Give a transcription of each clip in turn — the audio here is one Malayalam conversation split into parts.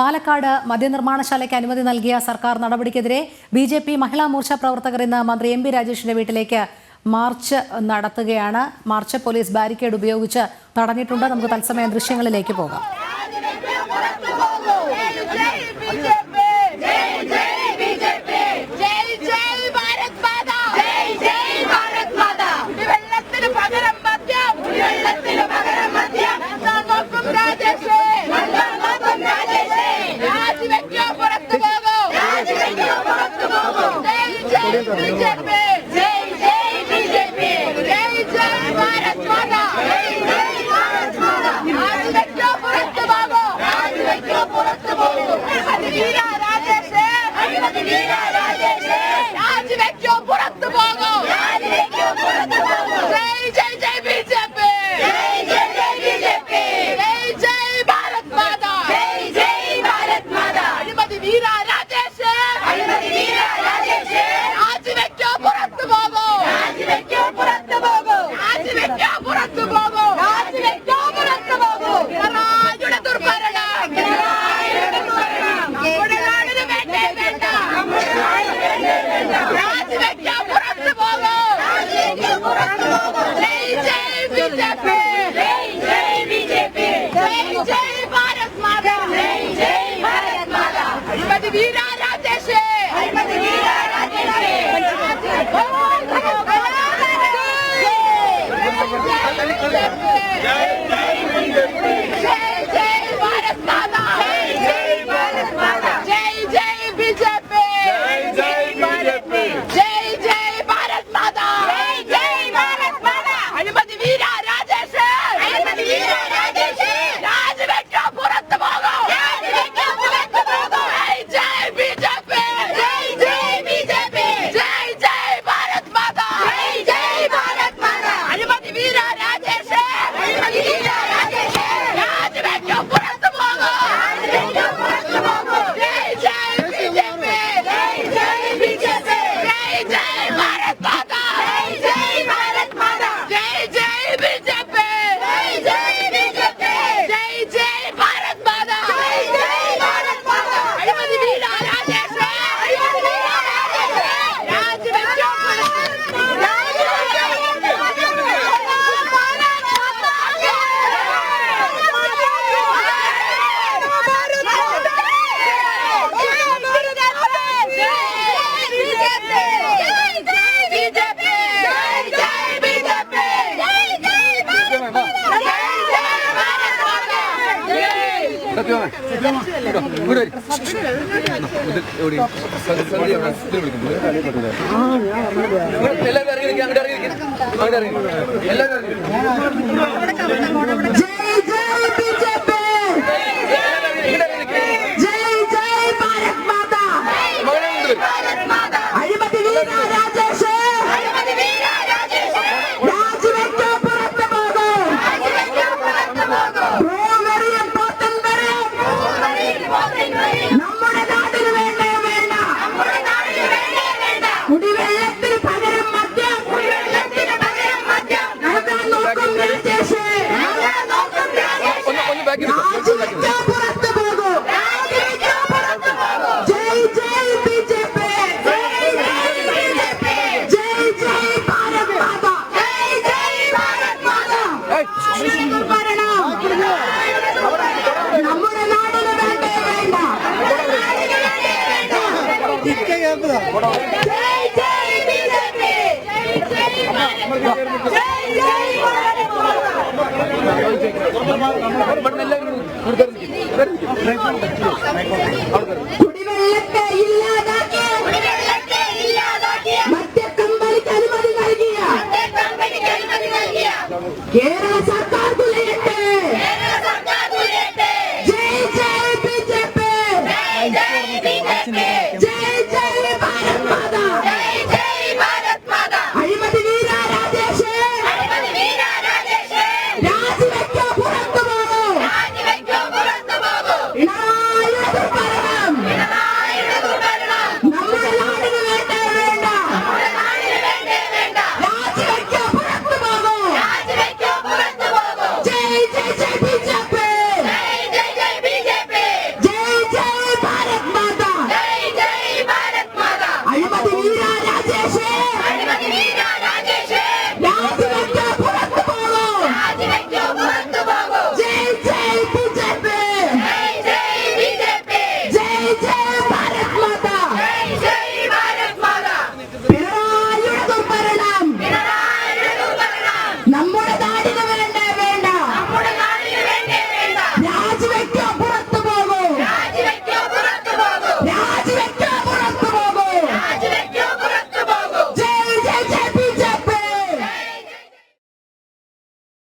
പാലക്കാട് മദ്യനിർമ്മാണശാലയ്ക്ക് അനുമതി നൽകിയ സർക്കാർ നടപടിക്കെതിരെ ബിജെപി മഹിളാ മോർച്ച പ്രവർത്തകർ ഇന്ന് മന്ത്രി എം പി രാജേഷിന്റെ വീട്ടിലേക്ക് മാർച്ച് നടത്തുകയാണ്. മാർച്ച് പോലീസ് ബാരിക്കേഡ് ഉപയോഗിച്ച് തടഞ്ഞിട്ടുണ്ട്. നമുക്ക് തത്സമയ ദൃശ്യങ്ങളിലേക്ക് പോകാം.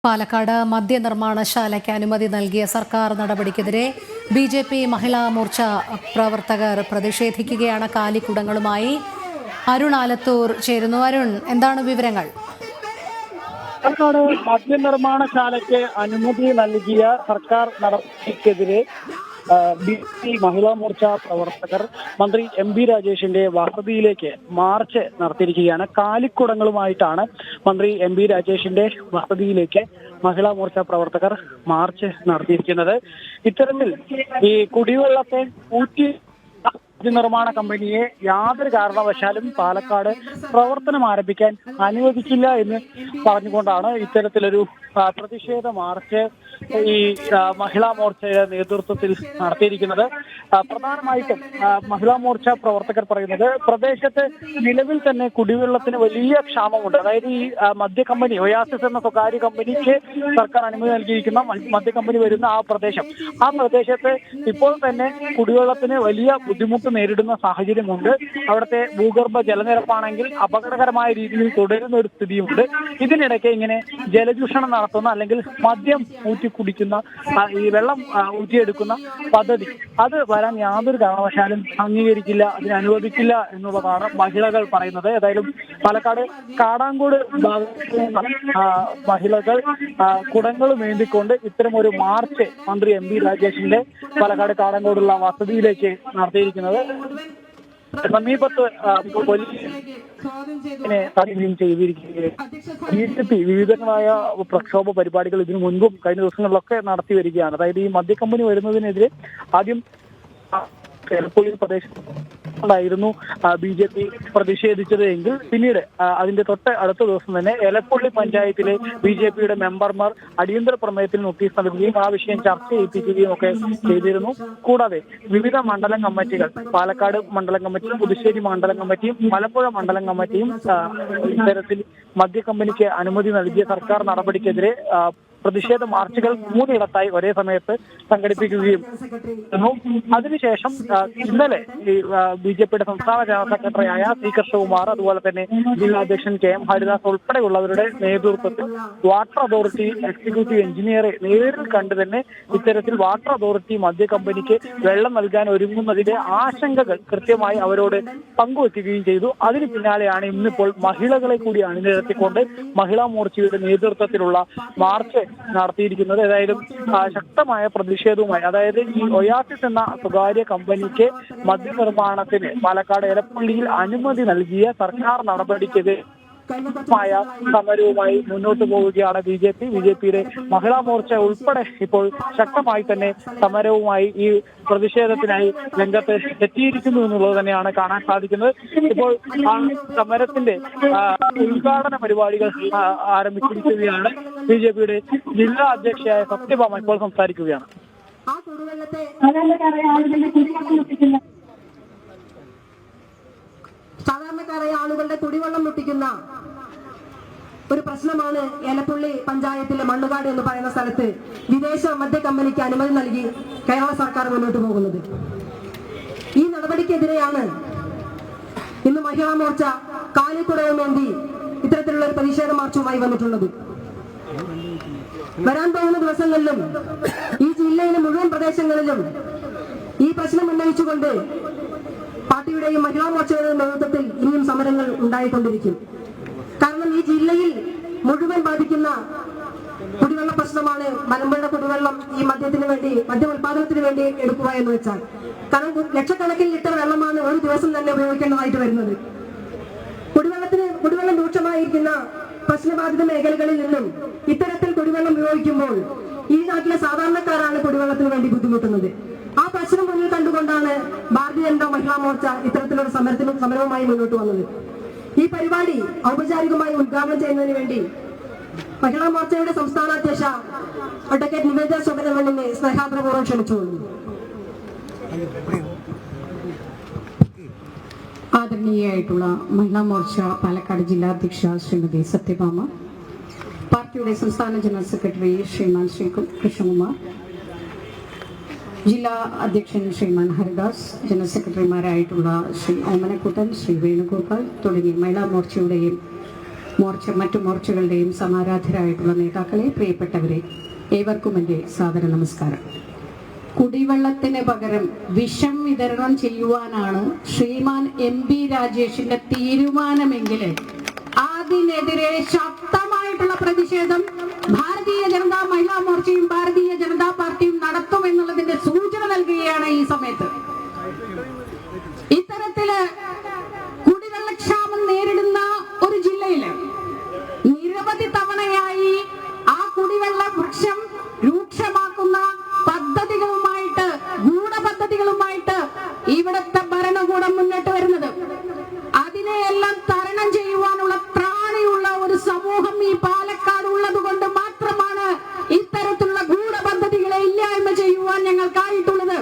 പാലക്കാട് മദ്യനിർമ്മാണശാലയ്ക്ക് അനുമതി നൽകിയ സർക്കാർ നടപടിക്കെതിരെ BJP മഹിളാ മോർച്ച പ്രവർത്തകർ പ്രതിഷേധിക്കുകയാണ്. കാലിക്കുടങ്ങളുമായി അരുൺ ആലത്തൂർ ചേരുന്നു. അരുൺ, എന്താണ് വിവരങ്ങൾ? പാലക്കാട് മദ്യനിർമ്മാണശാലയ്ക്ക് അനുമതി നൽകിയ സർക്കാർ നടപടിക്കെതിരെ BJP മഹിളാ മോർച്ച പ്രവർത്തകർ മന്ത്രി MB രാജേഷിന്റെ വസതിയിലേക്ക് മാർച്ച് നടത്തിയിരിക്കുകയാണ്. കാലിക്കുടങ്ങളുമായിട്ടാണ് മന്ത്രി MB രാജേഷിന്റെ വസതിയിലേക്ക് മഹിളാ മോർച്ച പ്രവർത്തകർ മാർച്ച് നടത്തിയിരിക്കുന്നത്. ഇത്തരത്തിൽ ഈ കുടിവെള്ളത്തെ നിർമ്മാണ കമ്പനിയെ യാതൊരു കാരണവശാലും പാലക്കാട് പ്രവർത്തനം ആരംഭിക്കാൻ അനുവദിക്കില്ല എന്ന് പറഞ്ഞുകൊണ്ടാണ് ഇത്തരത്തിലൊരു പ്രതിഷേധ മാർച്ച് ഈ മഹിളാ മോർച്ചയുടെ നേതൃത്വത്തിൽ നടത്തിയിരിക്കുന്നത്. പ്രധാനമായിട്ടും മഹിളാ മോർച്ച പ്രവർത്തകർ പറയുന്നത് പ്രദേശത്ത് നിലവിൽ തന്നെ കുടിവെള്ളത്തിന് വലിയ ക്ഷാമമുണ്ട്. അതായത് ഈ മദ്യ കമ്പനി ഒയാസിസ് എന്ന സ്വകാര്യ കമ്പനിക്ക് സർക്കാർ അനുമതി നൽകിയിരിക്കുന്ന മദ്യ കമ്പനി വരുന്ന ആ പ്രദേശത്ത് ഇപ്പോൾ തന്നെ കുടിവെള്ളത്തിന് വലിയ ബുദ്ധിമുട്ട് നേരിടുന്ന സാഹചര്യമുണ്ട്. അവിടുത്തെ ഭൂഗർഭ ജലനിരപ്പാണെങ്കിൽ അപകടകരമായ രീതിയിൽ തുടരുന്ന ഒരു സ്ഥിതിയുണ്ട്. ഇതിനിടയ്ക്ക് ഇങ്ങനെ ജലചൂഷണം നടത്തുന്ന അല്ലെങ്കിൽ മദ്യം ഊറ്റി കുടിക്കുന്ന ഈ വെള്ളം ഊറ്റിയെടുക്കുന്ന പദ്ധതി അത് വരാൻ യാതൊരു കാരണവശാലും അംഗീകരിക്കില്ല, അതിന് അനുവദിക്കില്ല എന്നുള്ളതാണ് മഹിളകൾ പറയുന്നത്. ഏതായാലും പാലക്കാട് കാടാങ്കോട് ഭാഗത്ത് മഹിളകൾ കുടങ്ങൾ വേണ്ടിക്കൊണ്ട് ഇത്തരം ഒരു മാർച്ച് മന്ത്രി MB രാജേഷിന്റെ പാലക്കാട് കാടാങ്കോടുള്ള വസതിയിലേക്ക് നടത്തിയിരിക്കുന്നത്. സമീപത്ത് ചെയ്തിരിക്കുകയും BJP വിവിധങ്ങളായ പ്രക്ഷോഭ പരിപാടികൾ ഇതിനു മുൻപും കഴിഞ്ഞ ദിവസങ്ങളിലൊക്കെ നടത്തി വരികയാണ്. അതായത് ഈ മദ്യക്കമ്പനി വരുന്നതിനെതിരെ ആദ്യം എലപ്പുള്ളി പ്രദേശത്തായിരുന്നു BJP പ്രതിഷേധിച്ചത് എങ്കിൽ പിന്നീട് അതിന്റെ തൊട്ട് അടുത്ത ദിവസം തന്നെ എലപ്പുള്ളി പഞ്ചായത്തിലെ BJPയുടെ മെമ്പർമാർ അടിയന്തര പ്രമേയത്തിൽ നോട്ടീസ് നൽകുകയും ആ വിഷയം ചർച്ച ചെയ്യിപ്പിക്കുകയും ഒക്കെ ചെയ്തിരുന്നു. കൂടാതെ വിവിധ മണ്ഡലം കമ്മിറ്റികൾ, പാലക്കാട് മണ്ഡലം കമ്മിറ്റിയും പുതുശ്ശേരി മണ്ഡലം കമ്മിറ്റിയും മലമ്പുഴ മണ്ഡലം കമ്മിറ്റിയും ഇത്തരത്തിൽ മദ്യക്കമ്പനിക്ക് അനുമതി നൽകിയ സർക്കാർ നടപടിക്കെതിരെ പ്രതിഷേധ മാർച്ചുകൾ 3 ഇടത്തായി ഒരേ സമയത്ത് സംഘടിപ്പിക്കുകയും അതിനുശേഷം ഇന്നലെ ഈ BJPയുടെ സംസ്ഥാന ജനറൽ സെക്രട്ടറിയായ C കൃഷ്ണകുമാർ, അതുപോലെ തന്നെ ജില്ലാ അധ്യക്ഷൻ KM ഹരിദാസ് ഉൾപ്പെടെയുള്ളവരുടെ നേതൃത്വത്തിൽ വാട്ടർ അതോറിറ്റി എക്സിക്യൂട്ടീവ് എഞ്ചിനീയറെ നേരിൽ കണ്ട് തന്നെ ഇത്തരത്തിൽ വാട്ടർ അതോറിറ്റി മദ്യ കമ്പനിക്ക് വെള്ളം നൽകാൻ ഒരുങ്ങുന്നതിന്റെ ആശങ്കകൾ കൃത്യമായി അവരോട് പങ്കുവെക്കുകയും ചെയ്തു. അതിന് പിന്നാലെയാണ് ഇന്നിപ്പോൾ മഹിളകളെ കൂടി അണിനിരത്തിക്കൊണ്ട് മഹിളാ മോർച്ചയുടെ നേതൃത്വത്തിലുള്ള മാർച്ച് നടത്തിയിരിക്കുന്നത്. ഏതായാലും ശക്തമായ പ്രതിഷേധവുമായി, അതായത് ഈ ഒയാസിസ് എന്ന സ്വകാര്യ കമ്പനിക്ക് മദ്യനിർമ്മാണത്തിന് പാലക്കാട് എലപ്പള്ളിയിൽ അനുമതി നൽകിയ സർക്കാർ നടപടിക്കെതിരെ സമരവുമായി മുന്നോട്ട് പോവുകയാണ് BJPയുടെ മഹിളാ മോർച്ച ഉൾപ്പെടെ ഇപ്പോൾ ശക്തമായി തന്നെ സമരവുമായി ഈ പ്രതിഷേധത്തിനായി രംഗത്ത് എത്തിയിരിക്കുന്നു എന്നുള്ളത് തന്നെയാണ് കാണാൻ സാധിക്കുന്നത്. ഇപ്പോൾ ആ സമരത്തിന്റെ ഉദ്ഘാടന പരിപാടികൾ ആരംഭിച്ചിരിക്കുകയാണ്. BJPയുടെ ജില്ലാ അധ്യക്ഷയായ സത്യഭാമ ഇപ്പോൾ സംസാരിക്കുകയാണ്. സാധാരണക്കാരായ ആളുകളുടെ കുടിവെള്ളം മുട്ടിക്കുന്ന ഒരു പ്രശ്നമാണ് എലപ്പുള്ളി പഞ്ചായത്തിലെ മണ്ണുകാട് എന്ന് പറയുന്ന സ്ഥലത്ത് വിദേശ മദ്യ കമ്പനിക്ക് അനുമതി നൽകി കേരള സർക്കാർ മുന്നോട്ട് പോകുന്നത്. ഈ നടപടിക്കെതിരെയാണ് ഇന്ന് മഹിളാ മോർച്ച കാലിക്കുടവുമേന്തി ഇത്തരത്തിലുള്ള ഒരു പ്രതിഷേധ മാർച്ചുമായി വന്നിട്ടുള്ളത്. വരാൻ പോകുന്ന ദിവസങ്ങളിലും ഈ ജില്ലയിലെ മുഴുവൻ പ്രദേശങ്ങളിലും ഈ പ്രശ്നം ഉന്നയിച്ചുകൊണ്ട് പാർട്ടിയുടെയും മഹിളാ മോർച്ചയുടെയും നേതൃത്വത്തിൽ ഇനിയും സമരങ്ങൾ ഉണ്ടായിക്കൊണ്ടിരിക്കും. കാരണം ഈ ജില്ലയിൽ മുഴുവൻ ബാധിക്കുന്ന കുടിവെള്ള പ്രശ്നമാണ് മലമ്പുഴ കുടിവെള്ളം ഈ മദ്യ ഉൽപാദനത്തിന് വേണ്ടി എടുക്കുക എന്ന് വെച്ചാൽ. കാരണം ലക്ഷക്കണക്കിന് ലിറ്റർ വെള്ളമാണ് ഒരു ദിവസം തന്നെ ഉപയോഗിക്കേണ്ടതായിട്ട് വരുന്നത്. കുടിവെള്ളം രൂക്ഷമായിരിക്കുന്ന പ്രശ്നബാധിത മേഖലകളിൽ നിന്നും ഇത്തരത്തിൽ കുടിവെള്ളം ഉപയോഗിക്കുമ്പോൾ ഈ നാട്ടിലെ സാധാരണക്കാരാണ് കുടിവെള്ളത്തിന് വേണ്ടി ബുദ്ധിമുട്ടുന്നത്. ആ പ്രശ്നം മുന്നിൽ കണ്ടുകൊണ്ടാണ് ഭാരതീയ ജനതാ മഹിളാ മോർച്ച ഇത്തരത്തിലൊരു സമരവുമായി മുന്നോട്ട് വന്നത്. ഈ പരിപാടി ഔപചാരികമായി ഉദ്ഘാടനം ചെയ്യുന്നതിന് വേണ്ടി മഹിളാ മോർച്ചയുടെ സംസ്ഥാന അധ്യക്ഷ അഡ്വക്കേറ്റ് നിവേദിത സുഗതമണ്ണിനെ സ്നേഹാദരപൂർവ്വം ക്ഷണിച്ചുകൊള്ളുന്നു. ആദരണീയായിട്ടുള്ള മഹിളാ മോർച്ച പാലക്കാട് ജില്ലാ അധ്യക്ഷ ശ്രീമതി സത്യഭാമ, പാർട്ടിയുടെ സംസ്ഥാന ജനറൽ സെക്രട്ടറി ശ്രീമാൻ ശ്രീ കൃഷ്ണകുമാർ, ജില്ലാ അധ്യക്ഷൻ ശ്രീമാൻ ഹരിദാസ്, ജനറൽ സെക്രട്ടറിമാരായിട്ടുള്ള ശ്രീ ഓമനക്കുട്ടൻ, ശ്രീ വേണുഗോപാൽ തുടങ്ങി മഹിളാ മോർച്ചയുടെയും മറ്റു മോർച്ചകളുടെയും സമാരാധരായിട്ടുള്ള നേതാക്കളെ, പ്രിയപ്പെട്ടവരെ, ഏവർക്കും എൻ്റെ സാദര നമസ്കാരം. കുടിവെള്ളത്തിന് പകരം വിഷം വിതരണം ചെയ്യുവാനാണ് ശ്രീമാൻ MP രാജേഷിന്റെ തീരുമാനമെങ്കിൽ അതിനെതിരെ ശക്തമായിട്ടുള്ള പ്രതിഷേധം ഭാരതീയ ജനതാ മഹിളാ മോർച്ചയും ഭാരതീയ ജനതാ പാർട്ടിയും നടത്തുമെന്നുള്ളതിന്റെ സൂചന നൽകുകയാണ് ഈ സമയത്ത്. ഇത്തരത്തില് കുടിവെള്ളക്ഷാമം നേരിടുന്ന ഒരു ജില്ലയില് നിരവധി തവണയായി ആ കുടിവെള്ള വൃക്ഷം രൂക്ഷമാക്കുന്ന പദ്ധതികളുമായിട്ട്, ഗൂഢപദ്ധതികളുമായിട്ട് ഇവിടുത്തെ ഭരണകൂടം മുന്നോട്ട് വരുന്നത്. അതിനെയെല്ലാം തരണം ചെയ്യുവാനുള്ള ത്രാണിയുള്ള ഒരു സമൂഹം ഈ പാലക്കാട് ഉള്ളത് കൊണ്ട് മാത്രമാണ് ഇത്തരത്തിലുള്ള ഗൂഢപദ്ധതികളെ ഇല്ലായ്മ ചെയ്യുവാൻ ഞങ്ങൾക്കായിട്ടുള്ളത്.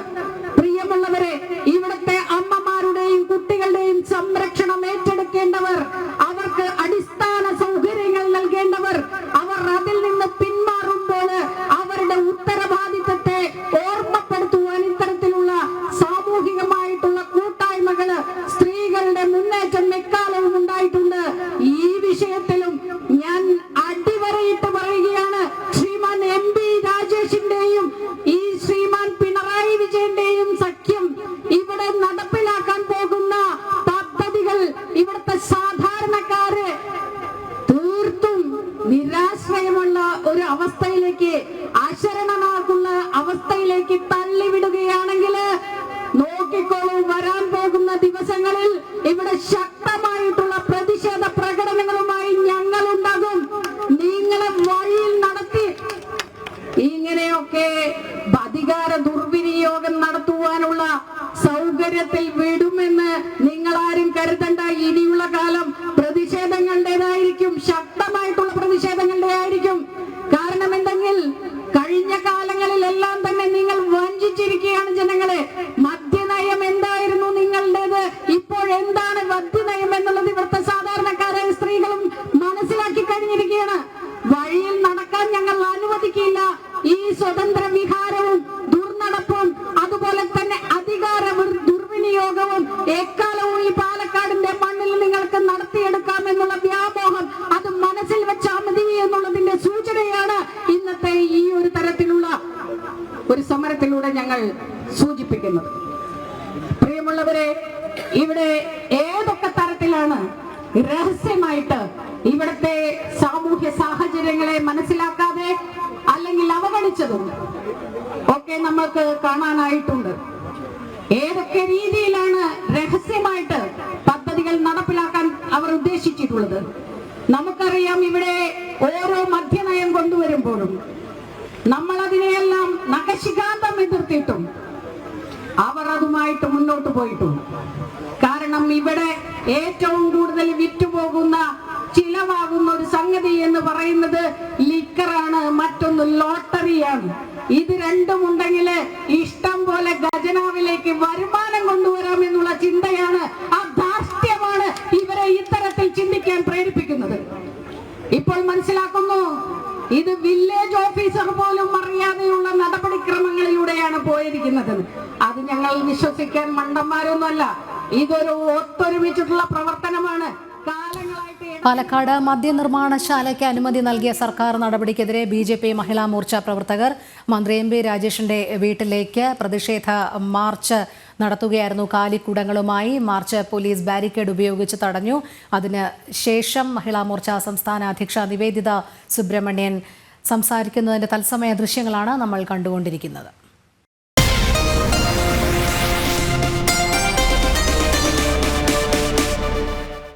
പ്രിയമുള്ളവരെ, ഇവിടുത്തെ അമ്മമാരുടെയും കുട്ടികളുടെയും സംരക്ഷണം ഏറ്റെടുക്കേണ്ടവർ, അവർക്ക് അടിസ്ഥാന സൗകര്യങ്ങൾ നൽകേണ്ടവർ, അവർ അതിൽ നിന്ന് പിന്മാറുമ്പോൾ അവരുടെ ഉത്തരവാദിത്തത്തെ ഓർമ്മപ്പെടുത്തുവാൻ ഇത്തരത്തിലുള്ള സാമൂഹികമായിട്ടുള്ള കൂട്ടായ്മകള്, സ്ത്രീകളുടെ മുന്നേറ്റം എക്കാലവും ഉണ്ടായിട്ടുണ്ട്. ഈ വിഷയത്തിലും ഞാൻ അടിവരയിട്ട് പറയുകയാണ്, ശ്രീമാൻ MP രാജേഷിന്റെയും ഈ ശ്രീമാൻ പിണറായി വിജയന്റെയും സഖ്യം ഇവിടെ നടപ്പിലാക്കാൻ പോകുന്ന പദ്ധതികൾ ഇവിടുത്തെ സാധാരണക്കാര് തീർത്തും നിരാശ്രയമുള്ള ഒരു അവസ്ഥയിലേക്ക്, അശരണമാക്കുന്ന അവസ്ഥയിലേക്ക് തള്ളിവിടുകയാണെങ്കിൽ നോക്കിക്കോളൂ, വരാൻ പോകുന്ന ദിവസങ്ങളിൽ ഇവിടെ ശക്തമായിട്ടുള്ള പ്രതിഷേധ പ്രകടനങ്ങളുമായി ഞങ്ങൾ ഉണ്ടാകും. നിങ്ങളെ വഴിയിൽ നടത്തി ഇങ്ങനെയൊക്കെ അധികാര ദുർവിനിയോഗം നടത്തുവാനുള്ള സൗകര്യത്തിൽ വിടുമെന്ന് നിങ്ങളാരും കരുതണ്ട. ഇനിയുള്ള കാലം പ്രതിഷേധങ്ങളുടേതായിരിക്കും, ശക്തമായിട്ടുള്ള പ്രതിഷേധങ്ങളുടെ ആയിരിക്കും. കാരണം എന്തെങ്കിൽ കഴിഞ്ഞ കാലങ്ങളിലെല്ലാം തന്നെ നിങ്ങൾ വഞ്ചിച്ചിരിക്കുകയാണ് ജനങ്ങളെ. മദ്യനയം എന്തായിരുന്നു നിങ്ങളുടേത്, ഇപ്പോഴെന്താണ് മദ്യനയം എന്നുള്ളത് ഇവിടുത്തെ സാധാരണക്കാരായ സ്ത്രീകളും മനസ്സിലാക്കി കഴിഞ്ഞിരിക്കുകയാണ്. വഴിയിൽ നടക്കാൻ ഞങ്ങൾ അനുവദിക്കില്ല. ഈ സ്വതന്ത്ര വിഹാരവും ദുർനടപ്പും അതുപോലെ തന്നെ അധികാര ദുർവിനിയോഗവും എക്കാലവും ഈ പാലക്കാടിന്റെ മണ്ണിൽ നിങ്ങൾക്ക് നടത്തിയെടുക്കാമെന്നുള്ള വ്യാമോഹം അത് മനസ്സിൽ വെച്ചാൽ മതി എന്നുള്ളതിന്റെ സൂചനയാണ് ഇന്നത്തെ ഈ ഒരു തരത്തിലുള്ള ഒരു സമരത്തിലൂടെ ഞങ്ങൾ സൂചിപ്പിക്കുന്നത്. പ്രിയമുള്ളവരെ, ഇവിടെ ഏതൊക്കെ തരത്തിലാണ് രഹസ്യമായിട്ട് ഇവിടുത്തെ സാമൂഹ്യ സാഹചര്യങ്ങളെ മനസ്സിലാക്കാതെ അല്ലെങ്കിൽ അവഗണിച്ചതും ഒക്കെ നമ്മൾക്ക് കാണാനായിട്ടുണ്ട്. ഏതൊക്കെ രീതിയിലാണ് രഹസ്യമായിട്ട് പദ്ധതികൾ നടപ്പിലാക്കാൻ അവർ ഉദ്ദേശിച്ചിട്ടുള്ളത്. നമുക്കറിയാം, ഇവിടെ ഓരോ മദ്യനയം കൊണ്ടുവരുമ്പോഴും നമ്മൾ അതിനെയെല്ലാം നഖശിഖാന്തം എതിർത്തിട്ടും അവർ അതുമായിട്ട് മുന്നോട്ട് പോയിട്ടുണ്ട്. കാരണം ഇവിടെ ഏറ്റവും കൂടുതൽ വിറ്റുപോകുന്ന, ചിലവാകുന്ന ഒരു സംഗതി എന്ന് പറയുന്നത് ലിക്കറാണ്, മറ്റൊന്ന് ലോട്ടറിയാണ്. ഇത് രണ്ടും ഉണ്ടെങ്കിൽ ഇഷ്ടം പോലെ ഖജനാവിലേക്ക് വരുമാനം കൊണ്ടുവരാം എന്നുള്ള ചിന്തയാണ്, ആ ധാർഷ്ട്യമാണ് ഇവരെ ഇത്തരത്തിൽ ചിന്തിക്കാൻ പ്രേരിപ്പിക്കുന്നത്. ഇപ്പോൾ മനസ്സിലാക്കുന്നു, ഇത് വില്ലേജ് ഓഫീസർ പോലും അറിയാതെയുള്ള നടപടിക്രമങ്ങളിലൂടെയാണ് പോയിരിക്കുന്നത്. അത് ഞങ്ങൾ വിശ്വസിക്കാൻ മണ്ടന്മാരൊന്നുമല്ല. ഇതൊരു ഒത്തൊരുമിച്ചിട്ടുള്ള പ്രവർത്തനമാണ്. പാലക്കാട് മദ്യനിർമ്മാണശാലയ്ക്ക് അനുമതി നൽകിയ സർക്കാർ നടപടിക്കെതിരെ BJP മഹിളാ മോർച്ച പ്രവർത്തകർ മന്ത്രി MP രാജേഷിന്റെ വീട്ടിലേക്ക് പ്രതിഷേധ മാർച്ച് നടത്തുകയായിരുന്നു. കാലിക്കുടങ്ങളുമായി മാർച്ച് പോലീസ് ബാരിക്കേഡ് ഉപയോഗിച്ച് തടഞ്ഞു. അതിന് ശേഷം മഹിളാ മോർച്ച സംസ്ഥാന അധ്യക്ഷ നിവേദിത സുബ്രഹ്മണ്യൻ സംസാരിക്കുന്നതിന്റെ തത്സമയ ദൃശ്യങ്ങളാണ് നമ്മൾ കണ്ടുകൊണ്ടിരിക്കുന്നത്.